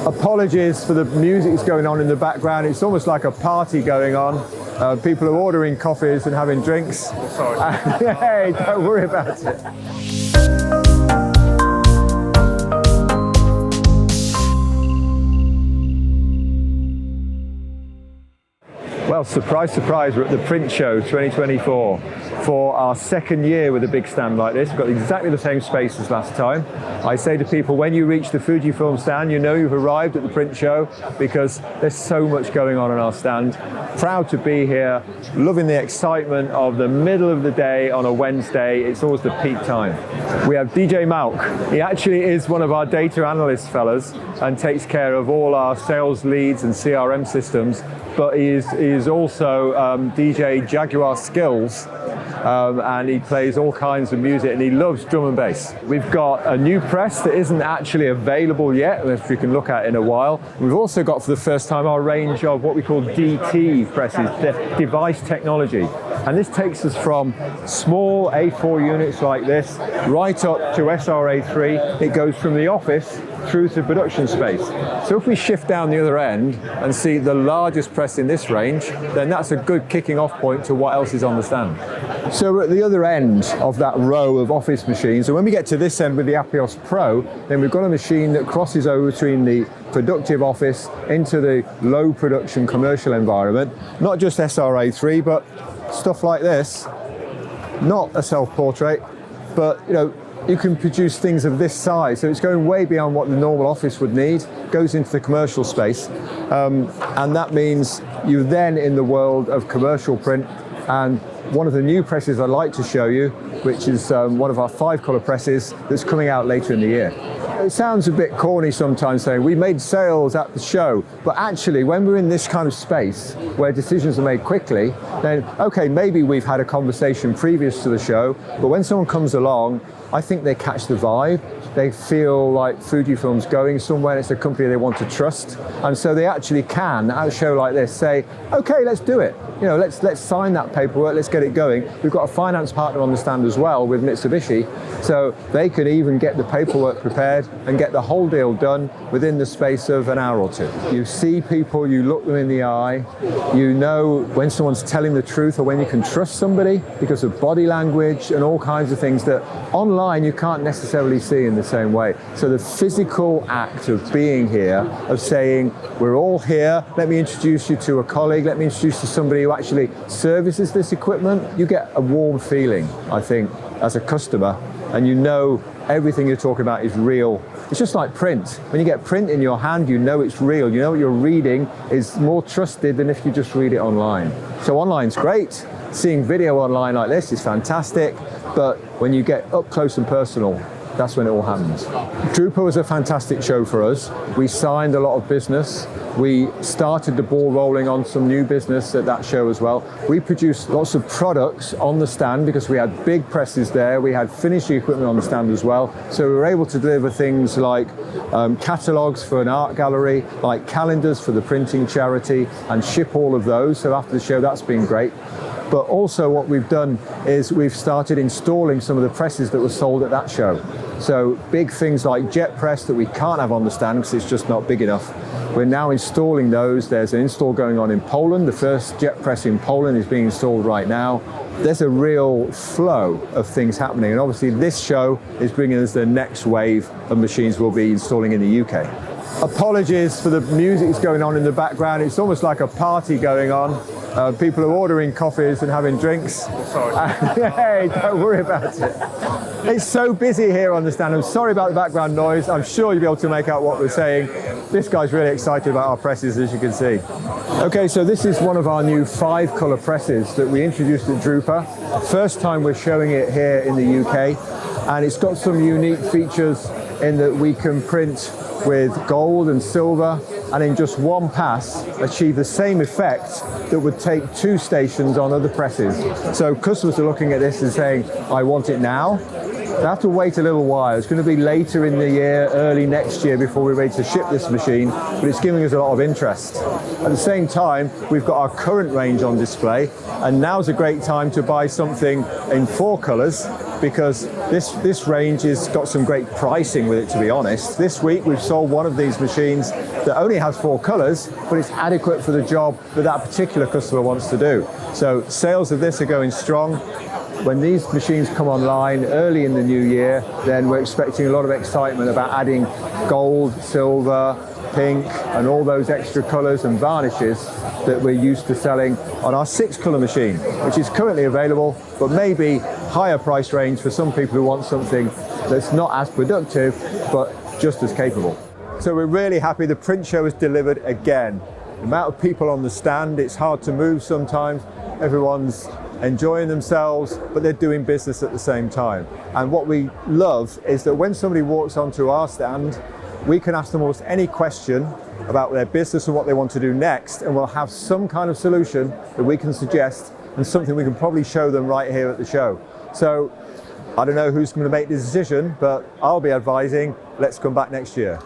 Apologies for the music that's going on in the background. It's almost like a party going on. People are ordering coffees and having drinks. Sorry. Hey, don't worry about it. Well, surprise, surprise, we're at the Print Show 2024 for our second year with a big stand like this. We've got exactly the same space as last time. I say to people, when you reach the Fujifilm stand, you know you've arrived at the Print Show because there's so much going on our stand. Proud to be here, loving the excitement of the middle of the day on a Wednesday. It's always the peak time. We have DJ Malc. He actually is one of our data analyst fellas and takes care of all our sales leads and CRM systems, but he is also DJ Jaguar Skills, and he plays all kinds of music and he loves drum and bass. We've got a new press that isn't actually available yet, which we can look at in a while. We've also got for the first time our range of what we call DT presses, the device technology. And this takes us from small A4 units like this right up to SRA3. It goes from the office through to production space. So if we shift down the other end and see the largest press in this range, then that's a good kicking off point to what else is on the stand. So we're at the other end of that row of office machines, and when we get to this end with the Apios Pro, then we've got a machine that crosses over between the productive office into the low production commercial environment. Not just SRA3, but stuff like this. Not a self-portrait, but you can produce things of this size, so it's going way beyond what the normal office would need, goes into the commercial space, and that means you're then in the world of commercial print. And one of the new presses I'd like to show you, which is one of our 5-color presses that's coming out later in the year. It sounds a bit corny sometimes saying we made sales at the show, but actually when we're in this kind of space where decisions are made quickly, then okay, maybe we've had a conversation previous to the show, but when someone comes along, I think they catch the vibe. They feel like Fujifilm's going somewhere, it's a company they want to trust, and so they actually can, at a show like this, say, okay, let's do it. Let's sign that paperwork, let's get it going. We've got a finance partner on the stand as well with Mitsubishi, so they can even get the paperwork prepared and get the whole deal done within the space of an hour or two. You see people, you look them in the eye, you know when someone's telling the truth or when you can trust somebody because of body language and all kinds of things that online you can't necessarily see in the same way. So the physical act of being here, of saying, we're all here, let me introduce you to a colleague, let me introduce you to somebody who actually services this equipment, you get a warm feeling, I think, as a customer, and you know everything you're talking about is real. It's just like print. When you get print in your hand, you know it's real. You know what you're reading is more trusted than if you just read it online. So online's great. Seeing video online like this is fantastic, but when you get up close and personal, that's when it all happens. Drupa was a fantastic show for us. We signed a lot of business. We started the ball rolling on some new business at that show as well. We produced lots of products on the stand because we had big presses there. We had finishing equipment on the stand as well. So we were able to deliver things like catalogs for an art gallery, like calendars for the printing charity, and ship all of those. So after the show, that's been great. But also what we've done is we've started installing some of the presses that were sold at that show. So big things like jet press that we can't have on the stand because it's just not big enough. We're now installing those. There's an install going on in Poland. The first jet press in Poland is being installed right now. There's a real flow of things happening. And obviously this show is bringing us the next wave of machines we'll be installing in the UK. Apologies for the music that's going on in the background. It's almost like a party going on. People are ordering coffees and having drinks. Sorry. Hey, don't worry about it. It's so busy here on the stand. I'm sorry about the background noise. I'm sure you'll be able to make out what we're saying. This guy's really excited about our presses, as you can see. Okay, so this is one of our new 5-color presses that we introduced at Drupa. First time we're showing it here in the UK, and it's got some unique features in that we can print with gold and silver, and in just one pass achieve the same effect that would take 2 stations on other presses. So customers are looking at this and saying, I want it now. They have to wait a little while. It's going to be later in the year, early next year, before we're ready to ship this machine, but it's giving us a lot of interest. At the same time, we've got our current range on display, and now's a great time to buy something in 4 colors, because this range has got some great pricing with it, to be honest. This week we've sold one of these machines that only has 4 colors, but it's adequate for the job that particular customer wants to do. So sales of this are going strong. When these machines come online early in the new year, then we're expecting a lot of excitement about adding gold, silver, pink, and all those extra colors and varnishes that we're used to selling on our 6-color machine, which is currently available, but maybe higher price range for some people who want something that's not as productive, but just as capable. So we're really happy the print show has delivered again. The amount of people on the stand, it's hard to move sometimes. Everyone's enjoying themselves, but they're doing business at the same time. And what we love is that when somebody walks onto our stand, we can ask them almost any question about their business and what they want to do next, and we'll have some kind of solution that we can suggest and something we can probably show them right here at the show. So I don't know who's going to make the decision, but I'll be advising, let's come back next year.